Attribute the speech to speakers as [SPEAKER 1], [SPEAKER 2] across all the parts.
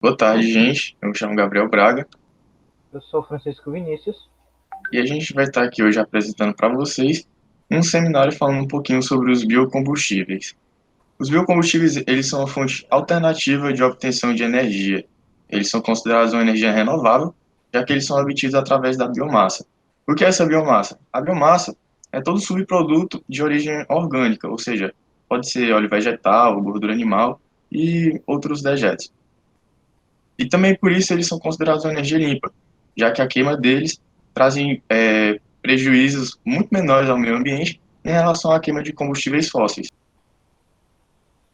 [SPEAKER 1] Boa tarde, gente. Eu me chamo Gabriel Braga
[SPEAKER 2] Eu sou Francisco Vinícius.
[SPEAKER 1] e a gente vai estar aqui hoje apresentando para vocês um seminário falando um pouquinho sobre os biocombustíveis. Os biocombustíveis, eles são uma fonte alternativa de obtenção de energia. Eles são considerados uma energia renovável, já que eles são obtidos através da biomassa. O que é essa biomassa? A biomassa é todo subproduto de origem orgânica, ou seja, pode ser óleo vegetal, gordura animal e outros dejetos. E também por isso eles são considerados uma energia limpa, já que a queima deles trazem prejuízos muito menores ao meio ambiente em relação à queima de combustíveis fósseis.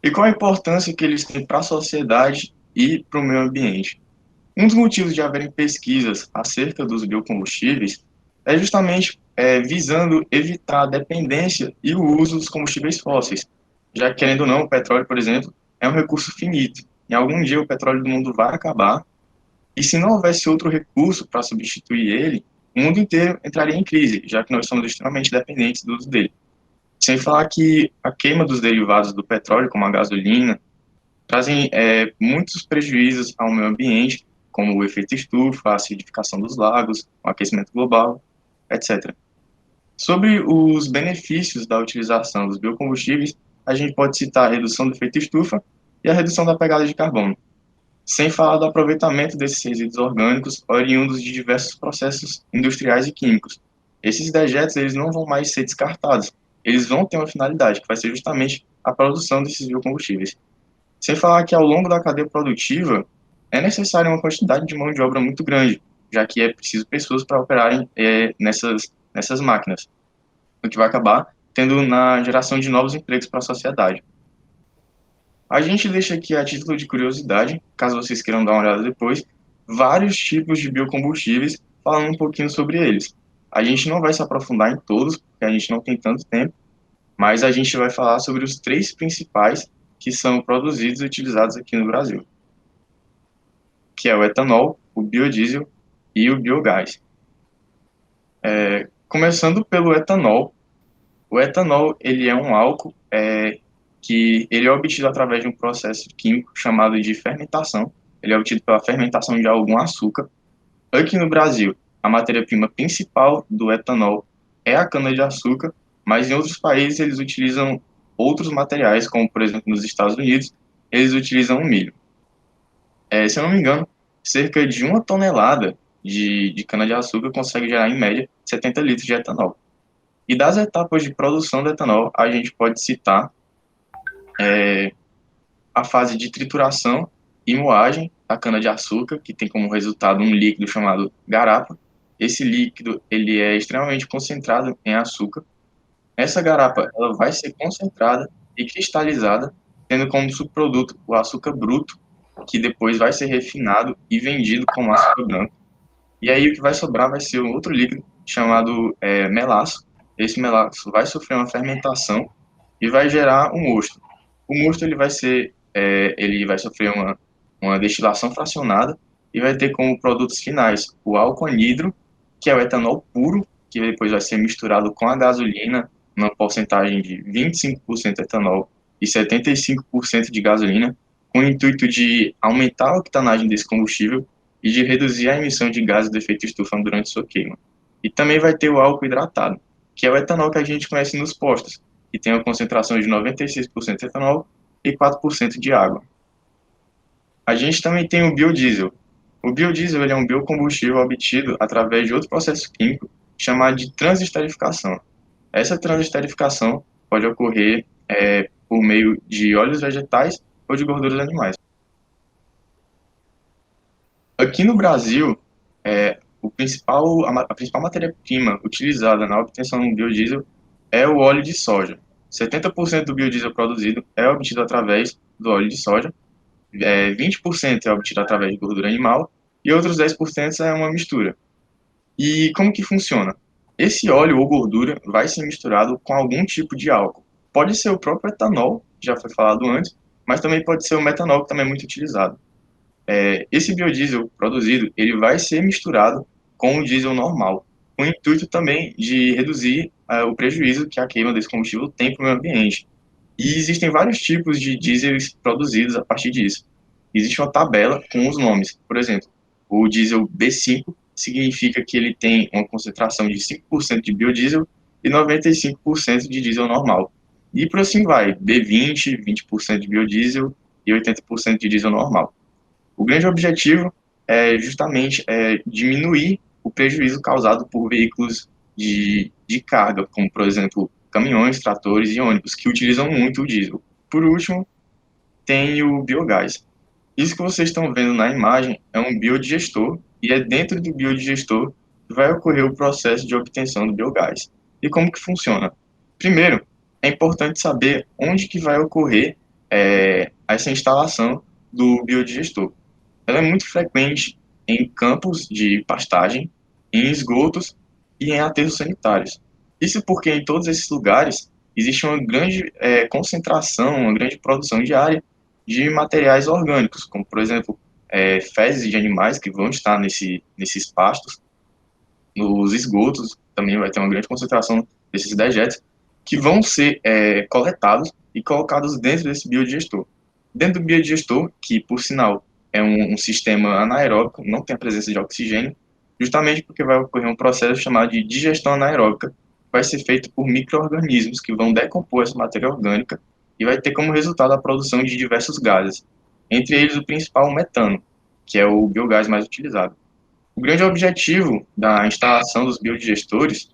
[SPEAKER 1] E qual a importância que eles têm para a sociedade e para o meio ambiente? Um dos motivos de haverem pesquisas acerca dos biocombustíveis é justamente visando evitar a dependência e o uso dos combustíveis fósseis, já que, querendo ou não, o petróleo, por exemplo, é um recurso finito. Em algum dia o petróleo do mundo vai acabar e se não houvesse outro recurso para substituir ele, o mundo inteiro entraria em crise, já que nós somos extremamente dependentes do uso dele. Sem falar que a queima dos derivados do petróleo, como a gasolina, trazem muitos prejuízos ao meio ambiente, como o efeito estufa, a acidificação dos lagos, o aquecimento global, etc. Sobre os benefícios da utilização dos biocombustíveis, a gente pode citar a redução do efeito estufa e a redução da pegada de carbono, sem falar do aproveitamento desses resíduos orgânicos oriundos de diversos processos industriais e químicos. Esses dejetos eles não vão mais ser descartados, eles vão ter uma finalidade, que vai ser justamente a produção desses biocombustíveis. Sem falar que ao longo da cadeia produtiva é necessária uma quantidade de mão de obra muito grande, já que é preciso pessoas para operarem nessas máquinas, o que vai acabar tendo na geração de novos empregos para a sociedade. A gente deixa aqui a título de curiosidade, caso vocês queiram dar uma olhada depois, vários tipos de biocombustíveis, falando um pouquinho sobre eles. A gente não vai se aprofundar em todos, porque a gente não tem tanto tempo, mas a gente vai falar sobre os três principais que são produzidos e utilizados aqui no Brasil, que é o etanol, o biodiesel e o biogás. Começando pelo etanol, o etanol ele é um álcool que ele é obtido através de um processo químico chamado de fermentação. Ele é obtido pela fermentação de algum açúcar. Aqui no Brasil, a matéria-prima principal do etanol é a cana-de-açúcar, mas em outros países eles utilizam outros materiais, como por exemplo nos Estados Unidos, eles utilizam o milho. Se eu não me engano, cerca de uma tonelada de cana-de-açúcar consegue gerar em média 70 litros de etanol. E das etapas de produção do etanol, a gente pode citar a fase de trituração e moagem da cana-de-açúcar, que tem como resultado um líquido chamado garapa. Esse líquido ele é extremamente concentrado em açúcar. Essa garapa ela vai ser concentrada e cristalizada, tendo como subproduto o açúcar bruto, que depois vai ser refinado e vendido como açúcar branco. E aí o que vai sobrar vai ser um outro líquido chamado melaço. Esse melaço vai sofrer uma fermentação e vai gerar um mosto. O mosto ele vai sofrer uma destilação fracionada e vai ter como produtos finais o álcool anidro, que é o etanol puro, que depois vai ser misturado com a gasolina, numa porcentagem de 25% etanol e 75% de gasolina, com o intuito de aumentar a octanagem desse combustível e de reduzir a emissão de gases de efeito estufa durante sua queima. E também vai ter o álcool hidratado, que é o etanol que a gente conhece nos postos, que tem uma concentração de 96% de etanol e 4% de água. A gente também tem o biodiesel. O biodiesel ele é um biocombustível obtido através de outro processo químico chamado de transesterificação. Essa transesterificação pode ocorrer por meio de óleos vegetais ou de gorduras animais. Aqui no Brasil, a principal matéria-prima utilizada na obtenção do biodiesel é o óleo de soja. 70% do biodiesel produzido é obtido através do óleo de soja, 20% é obtido através de gordura animal e outros 10% é uma mistura. E como que funciona? Esse óleo ou gordura vai ser misturado com algum tipo de álcool. Pode ser o próprio etanol, que já foi falado antes, mas também pode ser o metanol, que também é muito utilizado. Esse biodiesel produzido, ele vai ser misturado com o diesel normal, com o intuito também de reduzir o prejuízo que a queima desse combustível tem para o meio ambiente. E existem vários tipos de diesels produzidos a partir disso. existe uma tabela com os nomes. Por exemplo, o diesel B5 significa que ele tem uma concentração de 5% de biodiesel e 95% de diesel normal. E por assim vai, B20, 20% de biodiesel e 80% de diesel normal. O grande objetivo é justamente diminuir o prejuízo causado por veículos de carga, como, por exemplo, caminhões, tratores e ônibus, que utilizam muito o diesel. Por último, tem o biogás. Isso que vocês estão vendo na imagem é um biodigestor, e é dentro do biodigestor que vai ocorrer o processo de obtenção do biogás. E como que funciona? Primeiro, é importante saber onde que vai ocorrer essa instalação do biodigestor. Ela é muito frequente em campos de pastagem, em esgotos e em aterros sanitários. Isso porque em todos esses lugares existe uma grande concentração, uma grande produção diária de materiais orgânicos, como, por exemplo, fezes de animais que vão estar nesses pastos. Nos esgotos também vai ter uma grande concentração desses dejetos que vão ser coletados e colocados dentro desse biodigestor. Dentro do biodigestor, que por sinal é um sistema anaeróbico, não tem a presença de oxigênio, justamente porque vai ocorrer um processo chamado de digestão anaeróbica, que vai ser feito por micro-organismos que vão decompor essa matéria orgânica e vai ter como resultado a produção de diversos gases, entre eles o principal, o metano, que é o biogás mais utilizado. O grande objetivo da instalação dos biodigestores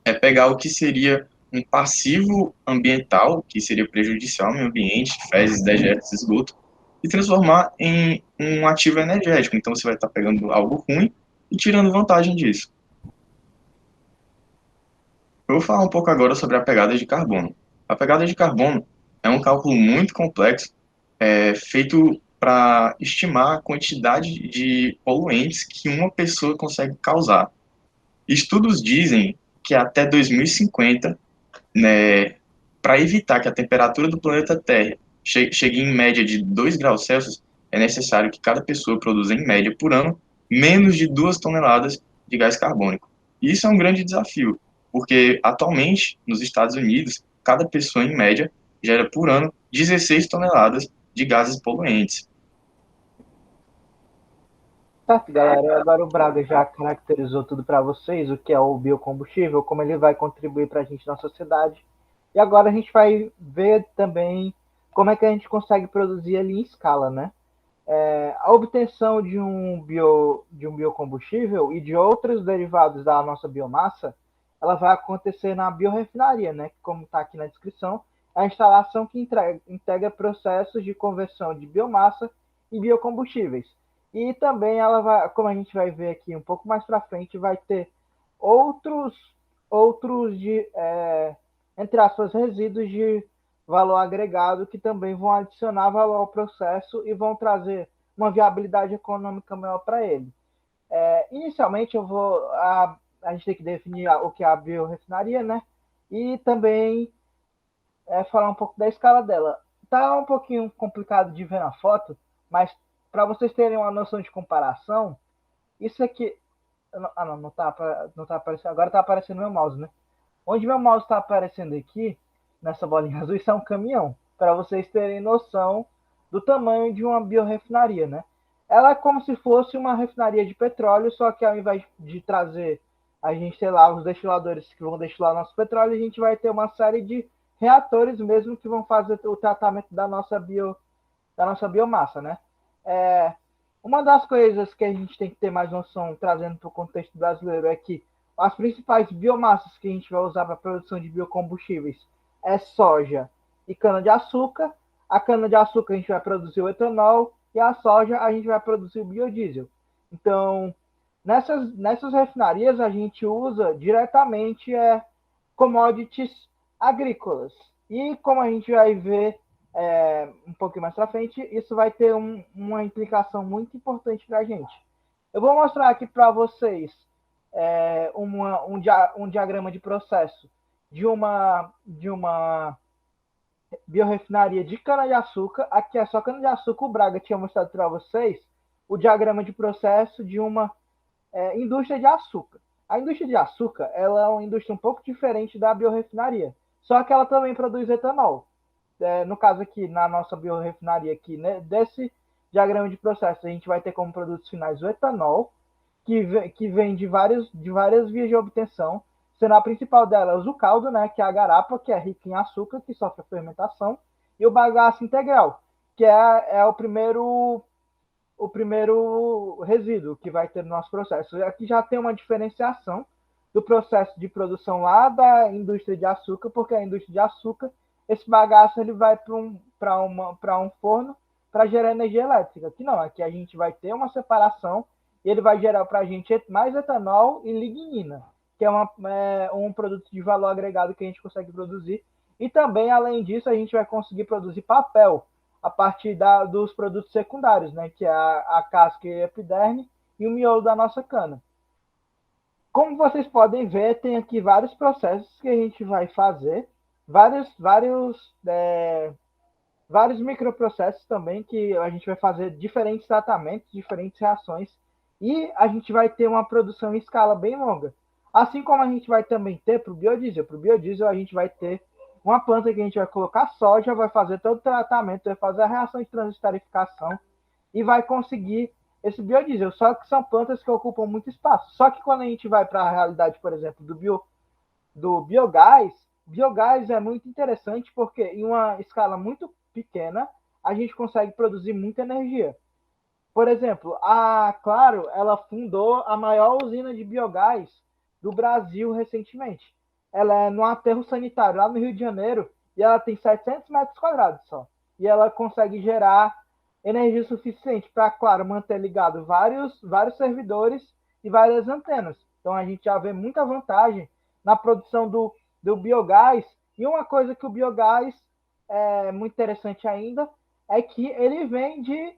[SPEAKER 1] é pegar o que seria um passivo ambiental, que seria prejudicial ao meio ambiente, fezes, dejetos, esgoto, e transformar em um ativo energético. Então você vai estar pegando algo ruim e tirando vantagem disso. Eu vou falar um pouco agora sobre a pegada de carbono. A pegada de carbono é um cálculo muito complexo, feito para estimar a quantidade de poluentes que uma pessoa consegue causar. Estudos dizem que até 2050, né, para evitar que a temperatura do planeta Terra chegue em média de 2 graus Celsius, é necessário que cada pessoa produza, em média, por ano, menos de 2 toneladas de gás carbônico. E isso é um grande desafio, porque atualmente, nos Estados Unidos, cada pessoa, em média, gera por ano 16 toneladas de gases poluentes.
[SPEAKER 2] Certo, galera. Agora o Braga já caracterizou tudo para vocês, o que é o biocombustível, como ele vai contribuir para a gente na sociedade. E agora a gente vai ver também como é que a gente consegue produzir ali em escala, né? A obtenção de um biocombustível e de outros derivados da nossa biomassa, ela vai acontecer na biorefinaria, né? Como está aqui na descrição, é a instalação que integra processos de conversão de biomassa em biocombustíveis. E também ela vai, como a gente vai ver aqui um pouco mais para frente, vai ter outros, outros entre aspas, resíduos de valor agregado que também vão adicionar valor ao processo e vão trazer uma viabilidade econômica maior para ele. Inicialmente, a gente tem que definir o que é a biorefinaria, né? E também falar um pouco da escala dela. Tá um pouquinho complicado de ver na foto, mas para vocês terem uma noção de comparação, isso aqui. Ah, não tá aparecendo. Agora tá aparecendo meu mouse, né? Onde meu mouse está aparecendo aqui, nessa bolinha azul, isso é um caminhão, para vocês terem noção do tamanho de uma biorefinaria, né? Ela é como se fosse uma refinaria de petróleo, só que ao invés de trazer a gente, sei lá, os destiladores que vão destilar nosso petróleo, a gente vai ter uma série de reatores mesmo que vão fazer o tratamento da nossa biomassa, né? É, uma das coisas que a gente tem que ter mais noção, trazendo para o contexto brasileiro, é que as principais biomassas que a gente vai usar para a produção de biocombustíveis é soja e cana-de-açúcar. A cana-de-açúcar a gente vai produzir o etanol e a soja a gente vai produzir o biodiesel. Então, nessas refinarias a gente usa diretamente commodities agrícolas. E como a gente vai ver um pouquinho mais para frente, isso vai ter uma implicação muito importante para a gente. Eu vou mostrar aqui para vocês um diagrama de processo de uma biorefinaria de cana-de-açúcar. Aqui é só cana-de-açúcar. O Braga tinha mostrado para vocês o diagrama de processo de uma indústria de açúcar. A indústria de açúcar ela é uma indústria um pouco diferente da biorefinaria, só que ela também produz etanol. No caso aqui, na nossa biorefinaria aqui, né, diagrama de processo, a gente vai ter como produtos finais o etanol, que vem de várias vias de obtenção, sendo a principal delas o caldo, né, que é a garapa, que é rica em açúcar, que sofre a fermentação, e o bagaço integral, que é o primeiro resíduo que vai ter no nosso processo. Aqui já tem uma diferenciação do processo de produção lá da indústria de açúcar, porque a indústria de açúcar, esse bagaço ele vai para um forno para gerar energia elétrica. Aqui não, aqui a gente vai ter uma separação e ele vai gerar para a gente mais etanol e lignina, que é um produto de valor agregado que a gente consegue produzir. E também, além disso, a gente vai conseguir produzir papel a partir dos produtos secundários, né, que é a casca e a epiderme e o miolo da nossa cana. Como vocês podem ver, tem aqui vários processos que a gente vai fazer, vários microprocessos também que a gente vai fazer diferentes tratamentos, diferentes reações, e a gente vai ter uma produção em escala bem longa. Assim como a gente vai também ter para o biodiesel. Para o biodiesel a gente vai ter uma planta que a gente vai colocar soja, vai fazer todo o tratamento, vai fazer a reação de transestarificação e vai conseguir esse biodiesel. Só que são plantas que ocupam muito espaço. Só que quando a gente vai para a realidade, por exemplo, do biogás é muito interessante porque em uma escala muito pequena a gente consegue produzir muita energia. Por exemplo, a Claro, ela fundou a maior usina de biogás do Brasil recentemente. Ela é no aterro sanitário, lá no Rio de Janeiro, e ela tem 700 metros quadrados só. E ela consegue gerar energia suficiente para, claro, manter ligado vários servidores e várias antenas. Então, a gente já vê muita vantagem na produção do biogás. E uma coisa que o biogás é muito interessante ainda é que ele vem de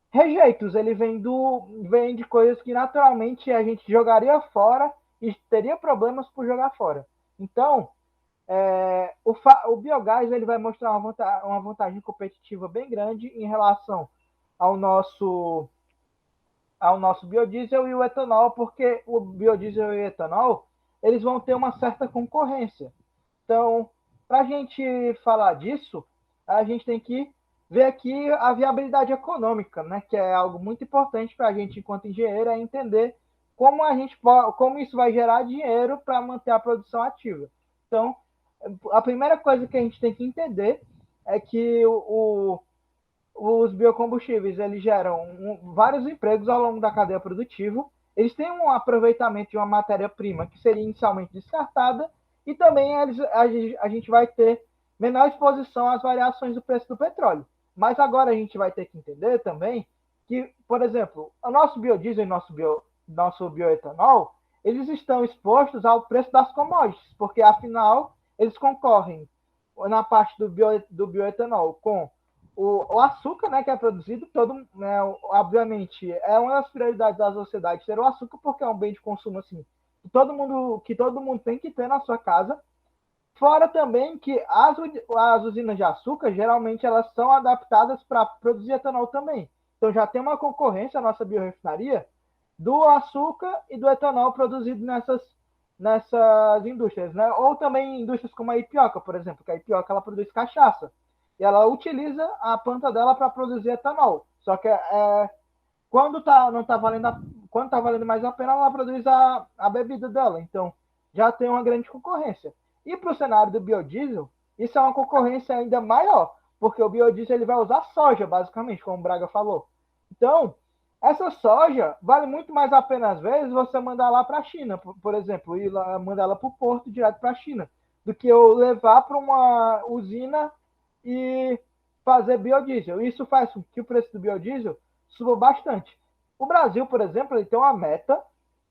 [SPEAKER 2] rejeitos, ele vem de coisas que naturalmente a gente jogaria fora e teria problemas por jogar fora. Então, o biogás ele vai mostrar uma vantagem competitiva bem grande em relação ao nosso biodiesel e o etanol, porque o biodiesel e o etanol eles vão ter uma certa concorrência. Então, para a gente falar disso, a gente tem que ver aqui a viabilidade econômica, né, que é algo muito importante para a gente, enquanto engenheiro, é entender como isso vai gerar dinheiro para manter a produção ativa. Então, a primeira coisa que a gente tem que entender é que os biocombustíveis eles geram vários empregos ao longo da cadeia produtiva. Eles têm um aproveitamento de uma matéria-prima que seria inicialmente descartada e também a gente vai ter menor exposição às variações do preço do petróleo. Mas agora a gente vai ter que entender também que, por exemplo, o nosso biodiesel e nosso bioetanol, eles estão expostos ao preço das commodities, porque afinal eles concorrem na parte do bioetanol com o açúcar, né, que é produzido, né, obviamente, é uma das prioridades da sociedade ter o açúcar, porque é um bem de consumo assim, que todo mundo tem que ter na sua casa. Fora também que as usinas de açúcar, geralmente, elas são adaptadas para produzir etanol também. Então, já tem uma concorrência, a nossa biorefinaria, do açúcar e do etanol produzido nessas indústrias, né? Ou também indústrias como a Ipioca, por exemplo, que a Ipioca ela produz cachaça e ela utiliza a planta dela para produzir etanol. Só que quando tá valendo mais a pena, ela produz a bebida dela. Então, já tem uma grande concorrência. E para o cenário do biodiesel, isso é uma concorrência ainda maior, porque o biodiesel ele vai usar soja, basicamente, como o Braga falou. Então, essa soja vale muito mais a pena, às vezes, você mandar lá para a China, por exemplo, e mandar ela para o porto direto para a China, do que eu levar para uma usina e fazer biodiesel. Isso faz com que o preço do biodiesel suba bastante. O Brasil, por exemplo, ele tem uma meta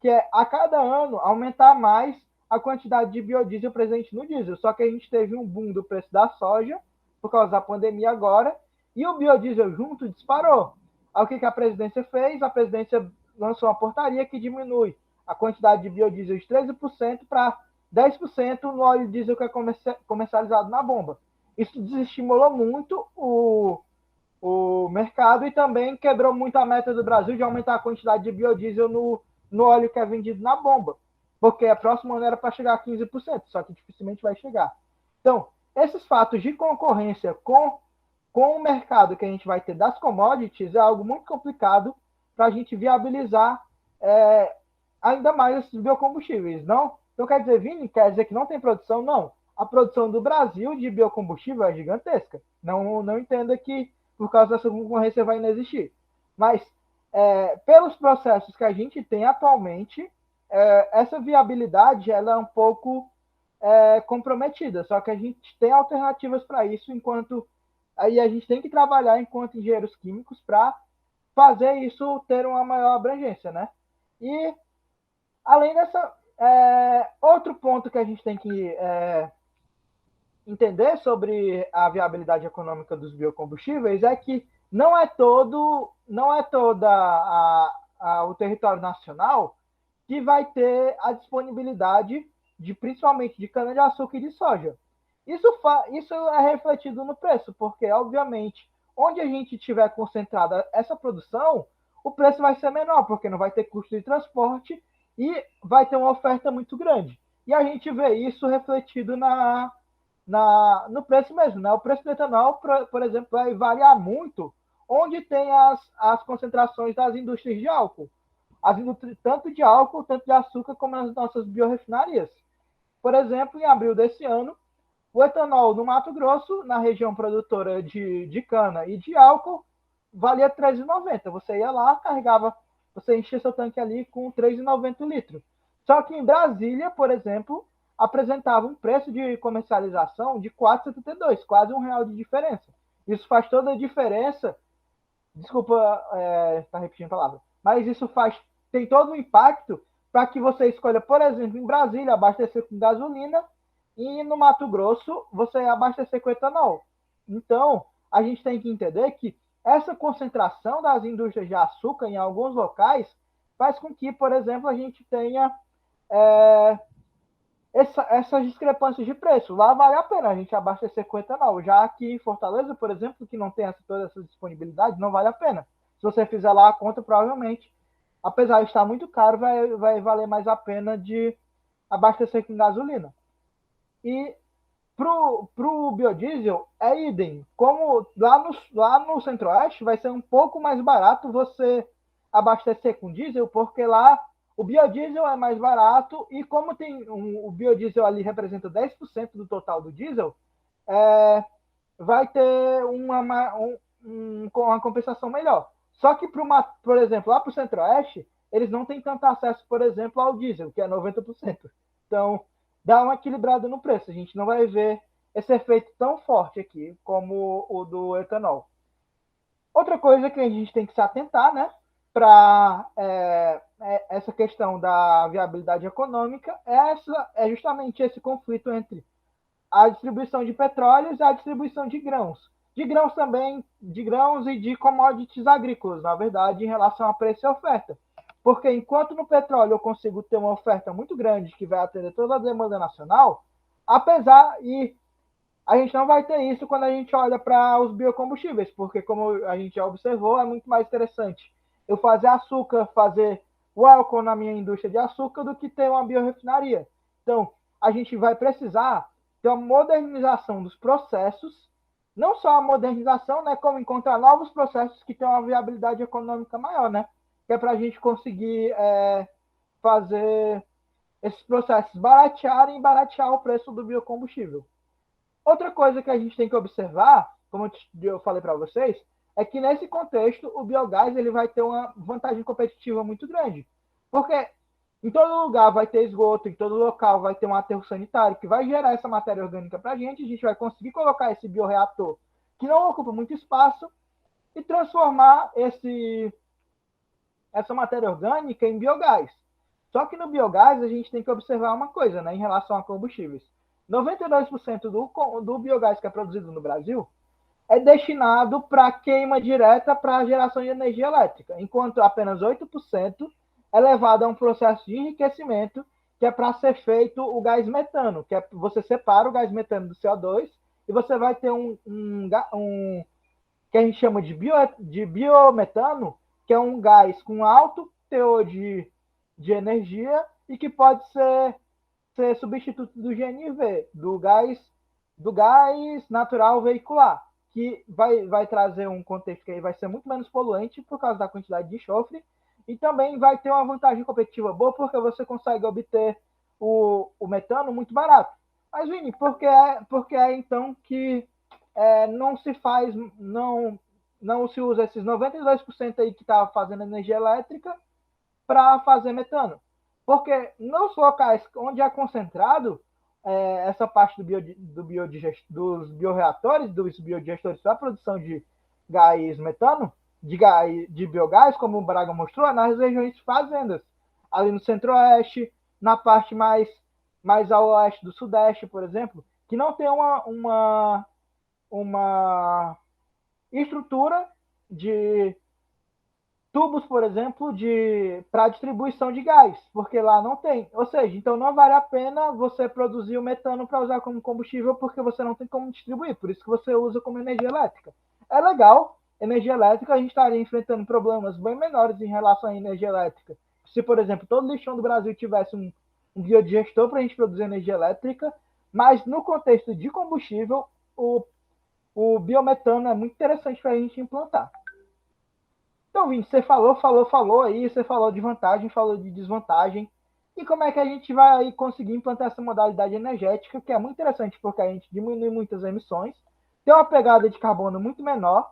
[SPEAKER 2] que é a cada ano aumentar mais a quantidade de biodiesel presente no diesel. Só que a gente teve um boom do preço da soja por causa da pandemia agora e o biodiesel junto disparou. Aí o que a presidência fez? A presidência lançou uma portaria que diminui a quantidade de biodiesel de 13% para 10% no óleo diesel que é comercializado na bomba. Isso desestimulou muito o mercado e também quebrou muito a meta do Brasil de aumentar a quantidade de biodiesel no óleo que é vendido na bomba, porque a próxima ano era para chegar a 15%, só que dificilmente vai chegar. Então, esses fatos de concorrência com com o mercado que a gente vai ter das commodities, é algo muito complicado para a gente viabilizar ainda mais esses biocombustíveis, não? Então, quer dizer, Vini, quer dizer que não tem produção? Não. A produção do Brasil de biocombustível é gigantesca. Não entenda que por causa dessa concorrência vai inexistir. Mas, pelos processos que a gente tem atualmente, essa viabilidade ela é um pouco comprometida. Só que a gente tem alternativas para isso, enquanto aí a gente tem que trabalhar enquanto engenheiros químicos para fazer isso ter uma maior abrangência, né? E além dessa, outro ponto que a gente tem que entender sobre a viabilidade econômica dos biocombustíveis é que não é toda o território nacional que vai ter a disponibilidade de principalmente de cana-de-açúcar e de soja. Isso é refletido no preço, porque obviamente onde a gente tiver concentrada essa produção, o preço vai ser menor, porque não vai ter custo de transporte e vai ter uma oferta muito grande. E a gente vê isso refletido no preço mesmo. Né? O preço do etanol, por exemplo, vai variar muito onde tem as concentrações das indústrias de álcool. Tanto de álcool, tanto de açúcar, como nas nossas biorefinarias. Por exemplo, em abril desse ano, o etanol no Mato Grosso, na região produtora de cana e de álcool, valia R$3,90. Você ia lá, carregava, você enchia seu tanque ali com R$3,90 litro. Só que em Brasília, por exemplo, apresentava um preço de comercialização de R$4,72, quase R$1 de diferença. Isso faz toda a diferença. Desculpa estar repetindo a palavra, mas isso tem todo um impacto para que você escolha, por exemplo, em Brasília, abastecer com gasolina e no Mato Grosso você abastecer com etanol. Então, a gente tem que entender que essa concentração das indústrias de açúcar em alguns locais faz com que, por exemplo, a gente tenha essas discrepâncias de preço. Lá vale a pena a gente abastecer com etanol. Já aqui em Fortaleza, por exemplo, que não tem toda essa disponibilidade, não vale a pena. Se você fizer lá a conta, provavelmente, apesar de estar muito caro, vai valer mais a pena de abastecer com gasolina. E pro biodiesel é idem. Como lá no Centro-Oeste vai ser um pouco mais barato você abastecer com diesel, porque lá o biodiesel é mais barato e como o biodiesel ali representa 10% do total do diesel, vai ter uma compensação melhor. Só que, por exemplo, lá para o Centro-Oeste, eles não têm tanto acesso, por exemplo, ao diesel, que é 90%. Então, dá uma equilibrada no preço. A gente não vai ver esse efeito tão forte aqui como o do etanol. Outra coisa que a gente tem que se atentar, né, para essa questão da viabilidade econômica é justamente esse conflito entre a distribuição de petróleos e a distribuição de grãos. De grãos também, de grãos e de commodities agrícolas, na verdade, em relação a preço e oferta. Porque enquanto no petróleo eu consigo ter uma oferta muito grande que vai atender toda a demanda nacional, apesar e a gente não vai ter isso quando a gente olha para os biocombustíveis, porque como a gente já observou, é muito mais interessante eu fazer açúcar, fazer o álcool na minha indústria de açúcar do que ter uma biorefinaria. Então, a gente vai precisar ter uma modernização dos processos, não só a modernização, né, como encontrar novos processos que tenham uma viabilidade econômica maior, né? Que é para a gente conseguir fazer esses processos baratear o preço do biocombustível. Outra coisa que a gente tem que observar, como eu falei para vocês, é que nesse contexto o biogás ele vai ter uma vantagem competitiva muito grande. Porque em todo lugar vai ter esgoto, em todo local vai ter um aterro sanitário que vai gerar essa matéria orgânica para a gente vai conseguir colocar esse bioreator que não ocupa muito espaço e transformar essa matéria orgânica em biogás. Só que no biogás a gente tem que observar uma coisa, né, em relação a combustíveis. 92% do biogás que é produzido no Brasil é destinado para queima direta para a geração de energia elétrica, enquanto apenas 8% é levado a um processo de enriquecimento que é para ser feito o gás metano, que é você separa o gás metano do CO2 e você vai ter um que a gente chama de biometano, que é um gás com alto teor de energia e que pode ser substituto do GNV, do gás natural veicular, que vai trazer um contexto que vai ser muito menos poluente por causa da quantidade de enxofre, e também vai ter uma vantagem competitiva boa porque você consegue obter o metano muito barato. Mas, Vini, porque é então que não se faz, não se usa esses 92% aí que está fazendo energia elétrica para fazer metano? Porque nos locais onde é concentrado essa parte dos bioreatores, dos biodigestores para a produção de gás metano, de biogás, como o Braga mostrou, é nas regiões de fazendas, ali no centro-oeste, na parte mais ao oeste do sudeste, por exemplo, que não tem uma estrutura de tubos, por exemplo, para distribuição de gás, porque lá não tem. Ou seja, então não vale a pena você produzir o metano para usar como combustível, porque você não tem como distribuir, por isso que você usa como energia elétrica. É legal, energia elétrica, a gente estaria enfrentando problemas bem menores em relação à energia elétrica. Se, por exemplo, todo lixão do Brasil tivesse um biodigestor para a gente produzir energia elétrica, mas no contexto de combustível, o biometano é muito interessante para a gente implantar. Então, Vini, você falou aí, você falou de vantagem, falou de desvantagem. E como é que a gente vai conseguir implantar essa modalidade energética, que é muito interessante, porque a gente diminui muitas emissões, tem uma pegada de carbono muito menor.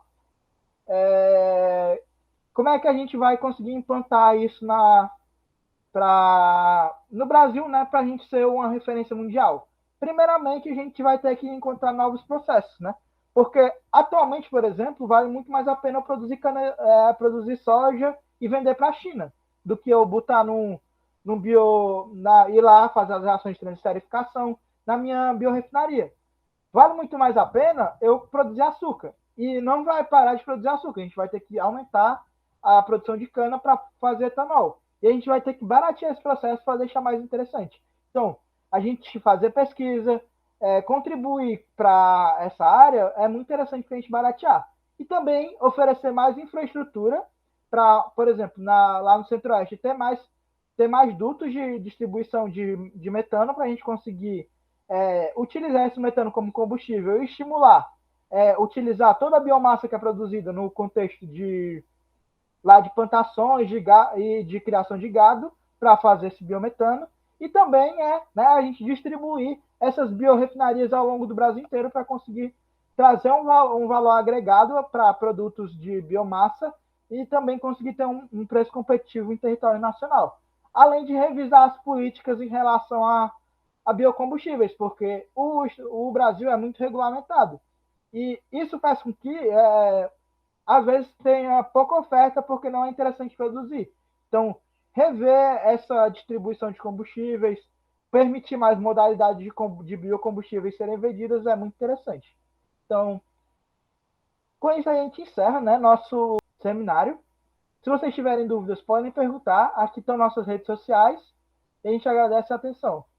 [SPEAKER 2] Como é que a gente vai conseguir implantar isso no Brasil, né, para a gente ser uma referência mundial? Primeiramente, a gente vai ter que encontrar novos processos, né? Porque atualmente, por exemplo, vale muito mais a pena produzir soja e vender para a China do que eu botar ir lá fazer as reações de transesterificação na minha biorefinaria. Vale muito mais a pena eu produzir açúcar. E não vai parar de produzir açúcar. A gente vai ter que aumentar a produção de cana para fazer etanol. E a gente vai ter que baratear esse processo para deixar mais interessante. Então, a gente fazer pesquisa, contribuir para essa área é muito interessante para a gente baratear. E também oferecer mais infraestrutura para, por exemplo, lá no Centro-Oeste, ter mais dutos de distribuição de metano para a gente conseguir utilizar esse metano como combustível e estimular utilizar toda a biomassa que é produzida no contexto lá de plantações e de criação de gado para fazer esse biometano, e também né, a gente distribuir essas biorefinarias ao longo do Brasil inteiro para conseguir trazer um valor agregado para produtos de biomassa e também conseguir ter um preço competitivo em território nacional. Além de revisar as políticas em relação a biocombustíveis, porque o Brasil é muito regulamentado. E isso faz com que, às vezes, tenha pouca oferta porque não é interessante produzir. Então, rever essa distribuição de combustíveis, permitir mais modalidades de biocombustíveis serem vendidas é muito interessante. Então, com isso a gente encerra, né, nosso seminário. Se vocês tiverem dúvidas, podem perguntar. Aqui estão nossas redes sociais. E a gente agradece a atenção.